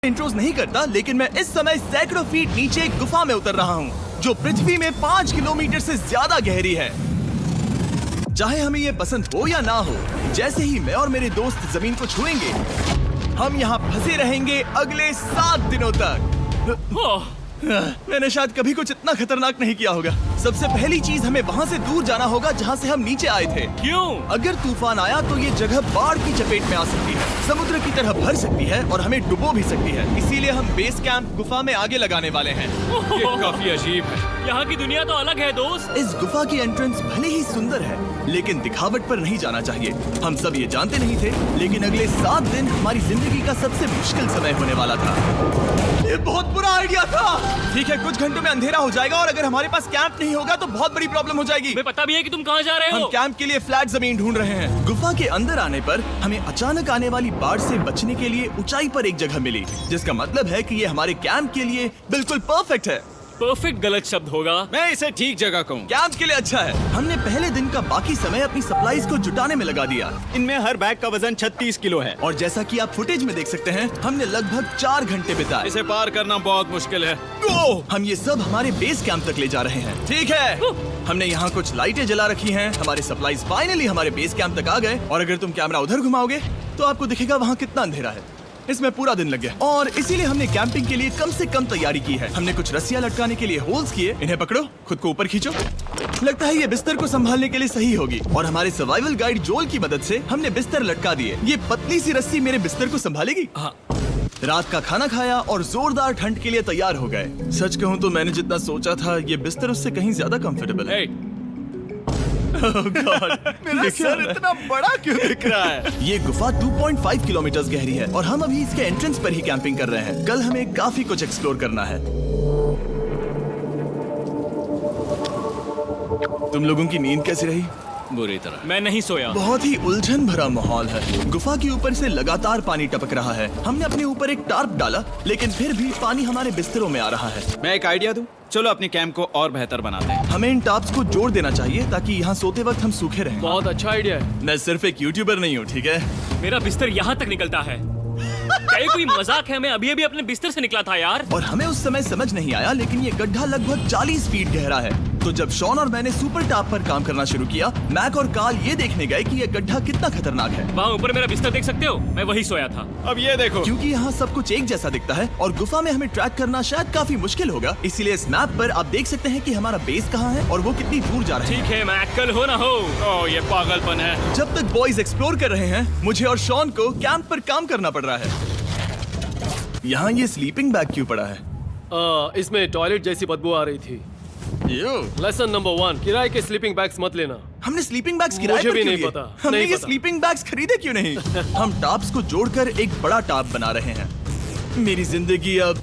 Intros नहीं करता, लेकिन मैं इस समय सैकड़ों फीट नीचे एक गुफा में उतर रहा हूँ जो पृथ्वी में 5 किलोमीटर से ज्यादा गहरी है। चाहे हमें ये पसंद हो या ना हो, जैसे ही मैं और मेरे दोस्त जमीन को छुएंगे, हम यहाँ फंसे रहेंगे अगले 7 दिनों तक। मैंने शायद कभी कुछ इतना खतरनाक नहीं किया होगा। सबसे पहली चीज, हमें वहाँ से दूर जाना होगा जहाँ से हम नीचे आए थे। क्यों? अगर तूफान आया तो ये जगह बाढ़ की चपेट में आ सकती है, समुद्र की तरह भर सकती है और हमें डुबो भी सकती है। इसीलिए हम बेस कैंप गुफा में आगे लगाने वाले हैं। ये काफी अजीब है। यहाँ की दुनिया तो अलग है दोस्त। इस गुफा की एंट्रेंस भले ही सुंदर है, लेकिन दिखावट पर नहीं जाना चाहिए। हम सब ये जानते नहीं थे, लेकिन अगले 7 दिन हमारी जिंदगी का सबसे मुश्किल समय होने वाला था। ये बहुत बुरा आइडिया था। ठीक है, कुछ घंटों में अंधेरा हो जाएगा और अगर हमारे पास कैंप नहीं होगा तो बहुत बड़ी प्रॉब्लम हो जाएगी। तुम्हें पता भी है कि तुम कहाँ जा रहे हम हो? कैंप के लिए फ्लैट जमीन ढूंढ रहे हैं। गुफा के अंदर आने पर हमें अचानक आने वाली बाढ़ से बचने के लिए ऊंचाई पर एक जगह मिली, जिसका मतलब है कि ये हमारे कैंप के लिए बिल्कुल परफेक्ट है। परफेक्ट गलत शब्द होगा। मैं इसे ठीक जगह कहूँ। कैंप के लिए अच्छा है। हमने पहले दिन का बाकी समय अपनी सप्लाईज को जुटाने में लगा दिया। इनमें हर बैग का वजन 36 किलो है। और जैसा कि आप फुटेज में देख सकते हैं, हमने लगभग 4 घंटे बिताए। इसे पार करना बहुत मुश्किल है। हम ये सब हमारे बेस कैंप तक ले जा रहे हैं। ठीक है, हमने यहाँ कुछ लाइटें जला रखी हैं। हमारे सप्लाईज फाइनली हमारे बेस कैंप तक आ गए। और अगर तुम कैमरा उधर घुमाओगे तो आपको दिखेगा वहाँ कितना अंधेरा है। इसमें पूरा दिन लग गया और इसीलिए हमने कैंपिंग के लिए कम से कम तैयारी की है। हमने कुछ रस्सियां लटकाने के लिए होल्स किए। इन्हें पकड़ो, खुद को ऊपर खींचो। लगता है ये बिस्तर को संभालने के लिए सही होगी। और हमारे सर्वाइवल गाइड जोल की मदद से हमने बिस्तर लटका दिए। ये पतली सी रस्सी मेरे बिस्तर को संभालेगी। हाँ। रात का खाना खाया और जोरदार ठंड के लिए तैयार हो गए। सच कहूँ तो मैंने जितना सोचा था, ये बिस्तर उससे कहीं ज्यादा कंफर्टेबल है। Oh God, मेरा सर इतना बड़ा क्यों दिख रहा है? ये गुफा 2.5 किलोमीटर गहरी है और हम अभी इसके एंट्रेंस पर ही कैंपिंग कर रहे हैं। कल हमें काफी कुछ एक्सप्लोर करना है। तुम लोगों की नींद कैसी रही? बुरी तरह। मैं नहीं सोया। बहुत ही उलझन भरा माहौल है। गुफा के ऊपर से लगातार पानी टपक रहा है। हमने अपने ऊपर एक टार्प डाला, लेकिन फिर भी पानी हमारे बिस्तरों में आ रहा है। मैं एक आइडिया दूं? चलो अपने कैंप को और बेहतर बनाते हैं। हमें इन टार्प्स को जोड़ देना चाहिए ताकि यहाँ सोते वक्त हम सूखे रहें। बहुत अच्छा आइडिया है। मैं सिर्फ एक यूट्यूबर नहीं हूँ, ठीक है? मेरा बिस्तर यहाँ तक निकलता है। क्या ये कोई मजाक है? मैं अभी अभी अपने बिस्तर से निकला था यार। और हमें उस समय समझ नहीं आया, लेकिन ये गड्ढा लगभग 40 फीट गहरा है। तो जब शॉन और मैंने सुपर टाप पर काम करना शुरू किया, मैक और कार्ल ये देखने गए कि ये गड्ढा कितना खतरनाक है। वहाँ ऊपर मेरा बिस्तर देख सकते हो? मैं वही सोया था। अब ये देखो। क्योंकि यहाँ सब कुछ एक जैसा दिखता है और गुफा में हमें ट्रैक करना शायद काफी मुश्किल होगा, इसीलिए इस मैप पर आप देख सकते हैं कि हमारा बेस कहाँ है और वो कितनी दूर जा रहा है। ठीक है, मैं कल हो ना हो। ओह, ये पागलपन है। जब तक बॉयज एक्सप्लोर कर रहे हैं, मुझे और शॉन को कैंप पर काम करना पड़ रहा है। यहाँ ये स्लीपिंग बैग क्यों पड़ा है? इसमें टॉयलेट जैसी बदबू आ रही थी। लेसन नंबर 1, किराए के स्लीपिंग बैग्स मत लेना। हमने स्लीपिंग बैग्स किराए मुझे पर भी क्यों नहीं लिए? पता, हमने नहीं ये पता। स्लीपिंग बैग्स खरीदे क्यों नहीं? हम टाप्स को जोड़कर एक बड़ा टाप बना रहे हैं। मेरी जिंदगी अब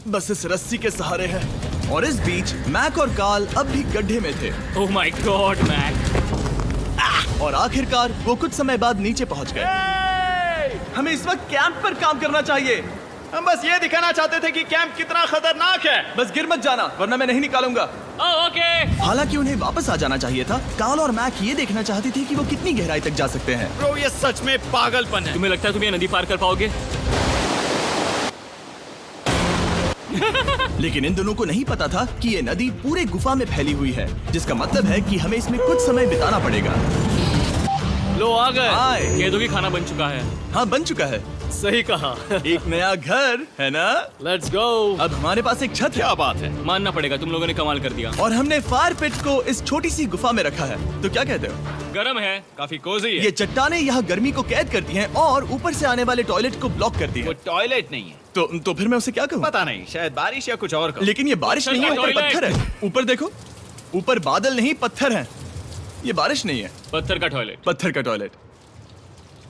बस इस रस्सी के सहारे है। और इस बीच मैक और कार्ल अब भी गड्ढे में थे। Oh my god Mac. और आखिरकार वो कुछ समय बाद नीचे पहुंच गए। हमें इस वक्त कैंप पर काम करना चाहिए। हम बस ये दिखाना चाहते थे कि कैंप कितना खतरनाक है। बस गिर मत जाना, वरना मैं नहीं निकालूंगा। ओके। हालांकि उन्हें वापस आ जाना चाहिए था। कार्ल और मैक ये देखना चाहते थे कि वो कितनी गहराई तक जा सकते हैं। ब्रो, ये सच में पागलपन है। तुम्हें लगता है तुम ये नदी पार कर पाओगे? लेकिन इन दोनों को नहीं पता था कि ये नदी पूरे गुफा में फैली हुई है, जिसका मतलब है कि हमें इसमें कुछ समय बिताना पड़ेगा। लो आ गए। आए। कह दो कि खाना बन चुका है। हाँ, बन चुका है। सही कहा। एक नया घर है ना? Let's go. अब हमारे पास एक छत है। क्या बात है। मानना पड़ेगा, तुम लोगों ने कमाल कर दिया। और हमने फायर पिट को इस छोटी सी गुफा में रखा है। तो क्या कहते हो? गरम है। काफी कोजी है। ये चट्टानें यहाँ गर्मी को कैद करती हैं और ऊपर से आने वाले टॉयलेट को ब्लॉक करती वो हैं। टॉयलेट नहीं है। तो फिर मैं उसे क्या कहूँ? पता नहीं, शायद बारिश या कुछ और कहो। लेकिन ये बारिश नहीं है, ऊपर टॉयलेट। पत्थर है। ऊपर देखो, ऊपर बादल नहीं पत्थर है। ये बारिश नहीं है, पत्थर का टॉयलेट। पत्थर का टॉयलेट।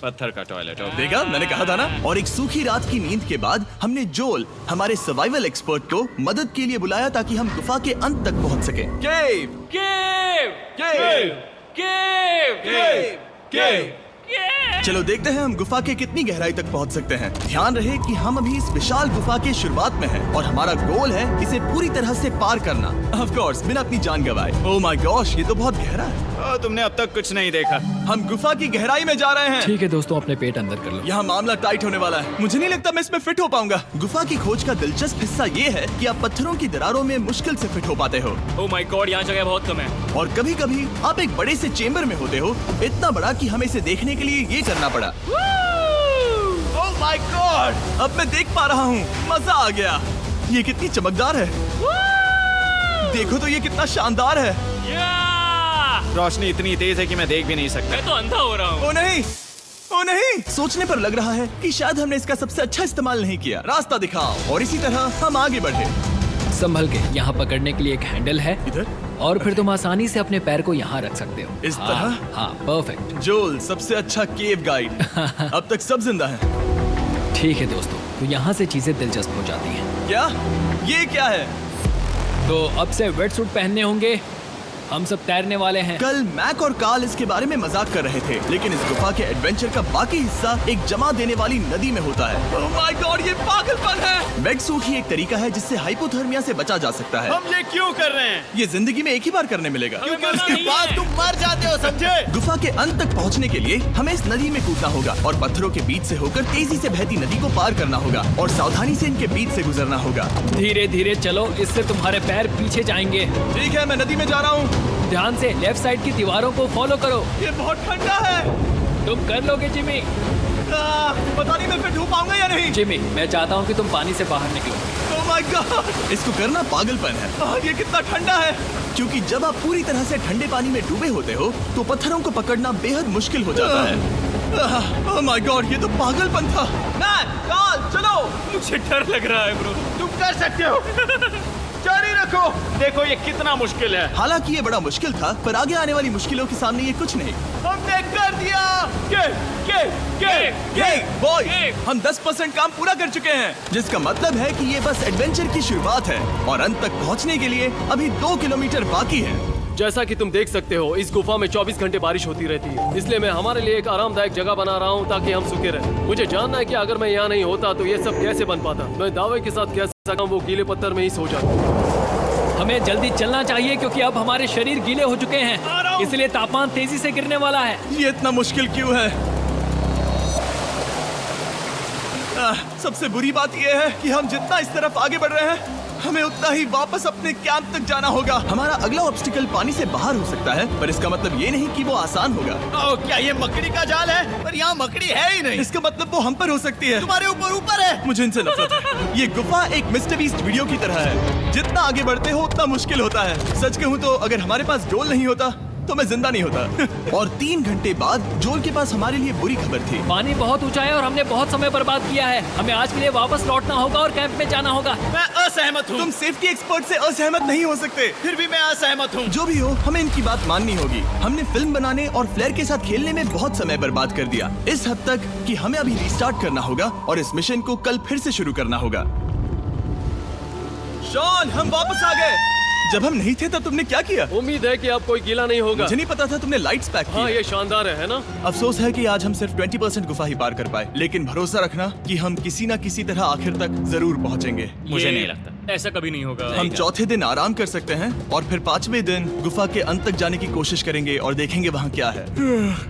पत्थर का टॉयलेट। देखा, मैंने कहा था ना। और एक सूखी रात की नींद के बाद हमने जोल, हमारे सर्वाइवल एक्सपर्ट को मदद के लिए बुलाया ताकि हम गुफा के अंत तक पहुंच सके। केव, केव, केव, केव, केव, केव। केव। चलो देखते हैं हम गुफा के कितनी गहराई तक पहुंच सकते हैं। ध्यान रहे कि हम अभी इस विशाल गुफा के शुरुआत में हैं और हमारा गोल है इसे पूरी तरह से पार करना। ऑफ कोर्स, बिना अपनी जान गंवाए। ओह माय गॉश, ये तो बहुत गहरा है। तुमने अब तक कुछ नहीं देखा। हम गुफा की गहराई में जा रहे हैं। ठीक है दोस्तों, अपने पेट अंदर कर लो। यहाँ मामला टाइट होने वाला है। मुझे नहीं लगता मैं इसमें फिट हो पाऊंगा। गुफा की खोज का दिलचस्प हिस्सा ये है कि आप पत्थरों की दरारों में मुश्किल से फिट हो पाते हो, ओह माय गॉड, यहाँ जगह बहुत कम है। और कभी कभी आप एक बड़े से चेम्बर में होते हो, इतना बड़ा कि हमें इसे देखने के लिए ये करना पड़ा। ओह माय गॉड! अब मैं देख पा रहा हूँ, मजा आ गया। ये कितनी चमकदार है, देखो तो ये कितना शानदार है। या! रोशनी इतनी तेज है कि मैं देख भी नहीं सकता। मैं तो अंधा हो रहा हूँ। ओ नहीं, ओ नहीं, सोचने पर लग रहा है कि शायद हमने इसका सबसे अच्छा इस्तेमाल नहीं किया। रास्ता दिखाओ। और इसी तरह हम आगे बढ़े। संभल के, यहाँ पकड़ने के लिए एक हैंडल है इधर? और फिर तुम आसानी से अपने पैर को यहाँ रख सकते हो। इस हाँ, तरह? हाँ, परफेक्ट। जोल सबसे अच्छा केव गाइड। अब तक सब जिंदा हैं। ठीक है दोस्तों, तो यहाँ से चीजें दिलचस्प हो जाती हैं। क्या? ये क्या है? तो अब से वेट सूट पहनने होंगे। हम सब तैरने वाले हैं। कल मैक और कार्ल इसके बारे में मजाक कर रहे थे, लेकिन इस गुफा के एडवेंचर का बाकी हिस्सा एक जमा देने वाली नदी में होता है। ओह माय गॉड, ये पागलपन है। वेट सूट ही एक तरीका है जिससे हाइपोथर्मिया से बचा जा सकता है। हम ये क्यों कर रहे हैं? ये जिंदगी में एक ही बार करने मिलेगा। क्योंकि उसके बाद तुम मर जाते हो, समझे? गुफा के अंत तक पहुंचने के लिए हमें इस नदी में कूदना होगा और पत्थरों के बीच से होकर तेजी से बहती नदी को पार करना होगा और सावधानी से इनके बीच से गुजरना होगा। धीरे धीरे चलो, इससे तुम्हारे पैर पीछे जाएंगे। ठीक है, मैं नदी में जा रहा हूँ। ध्यान से लेफ्ट साइड की दीवारों को फॉलो करो। ये बहुत ठंडा है। तुम कर लोगे जिमी। पता नहीं मैं फिट हो पाऊंगा या नहीं। जिमी, मैं चाहता हूँ कि तुम पानी से बाहर निकलो। ओह माय गॉड, इसको करना पागलपन है। ये कितना ठंडा है। क्योंकि जब आप पूरी तरह से ठंडे पानी में डूबे होते हो तो पत्थरों को पकड़ना बेहद मुश्किल हो जाता है। ओह माय गॉड, ये तो पागलपन था। कार्ल, चलो। मुझे डर लग रहा है ब्रो। तुम कर सकते हो। जारी रखो। देखो ये कितना मुश्किल है। हालांकि ये बड़ा मुश्किल था, पर आगे आने वाली मुश्किलों के सामने ये कुछ नहीं। हमने कर दिया। Boy, Hey! हम 10% काम पूरा कर चुके हैं, जिसका मतलब है कि ये बस एडवेंचर की शुरुआत है और अंत तक पहुंचने के लिए अभी 2 किलोमीटर बाकी है। जैसा कि तुम देख सकते हो, इस गुफा में 24 घंटे बारिश होती रहती है, इसलिए मैं हमारे लिए एक आरामदायक जगह बना रहा हूँ ताकि हम सूखे रहें। मुझे जानना है कि अगर मैं यहाँ नहीं होता तो ये सब कैसे बन पाता। मैं दावे के साथ कह सकता हूँ वो गीले पत्थर में ही सो जाता। हमें जल्दी चलना चाहिए क्योंकि अब हमारे शरीर गीले हो चुके हैं, इसलिए तापमान तेजी से गिरने वाला है। ये इतना मुश्किल क्यों है? सबसे बुरी बात यह है कि हम जितना इस तरफ आगे बढ़ रहे हैं, हमें उतना ही वापस अपने कैंप तक जाना होगा। हमारा अगला ऑब्स्टिकल पानी से बाहर हो सकता है, पर इसका मतलब ये नहीं कि वो आसान होगा। ओह, क्या ये मकड़ी का जाल है? पर यहाँ मकड़ी है ही नहीं। इसका मतलब वो हम पर हो सकती है। तुम्हारे ऊपर है। मुझे इनसे नफरत है। ये गुफा एक मिस्टर बीस्ट वीडियो की तरह है। जितना आगे बढ़ते हो उतना मुश्किल होता है। सच कहूँ तो अगर हमारे पास जोल नहीं होता तो मैं जिंदा नहीं होता। और 3 घंटे बाद जोल के पास हमारे लिए बुरी खबर थी। पानी बहुत ऊंचा है और हमने बहुत समय बर्बाद किया है। हमें आज के लिए वापस लौटना होगा और कैंप में जाना होगा। मैं असहमत हूँ। तुम सेफ्टी एक्सपर्ट से असहमत नहीं हो सकते। फिर भी मैं असहमत हूँ। जो भी हो, हमें इनकी बात माननी होगी। हमने फिल्म बनाने और फ्लेयर के साथ खेलने में बहुत समय बर्बाद कर दिया, इस हद तक कि हमें अभी रिस्टार्ट करना होगा और इस मिशन को कल फिर से शुरू करना होगा। शॉन, हम वापस आ गए। जब हम नहीं थे तब तुमने क्या किया? उम्मीद है कि अब कोई गीला नहीं होगा। मुझे नहीं पता था तुमने लाइट्स पैक हाँ, की। ये शानदार है ना? अफसोस है कि आज हम सिर्फ 20% गुफा ही पार कर पाए, लेकिन भरोसा रखना कि हम किसी न किसी तरह आखिर तक जरूर पहुंचेंगे। मुझे नहीं लगता ऐसा कभी नहीं होगा। हम चौथे दिन आराम कर सकते हैं और फिर 5वें दिन गुफा के अंत तक जाने की कोशिश करेंगे और देखेंगे वहाँ क्या है।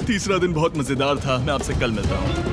तीसरा दिन बहुत मजेदार था। मैं आपसे कल मिलता हूँ।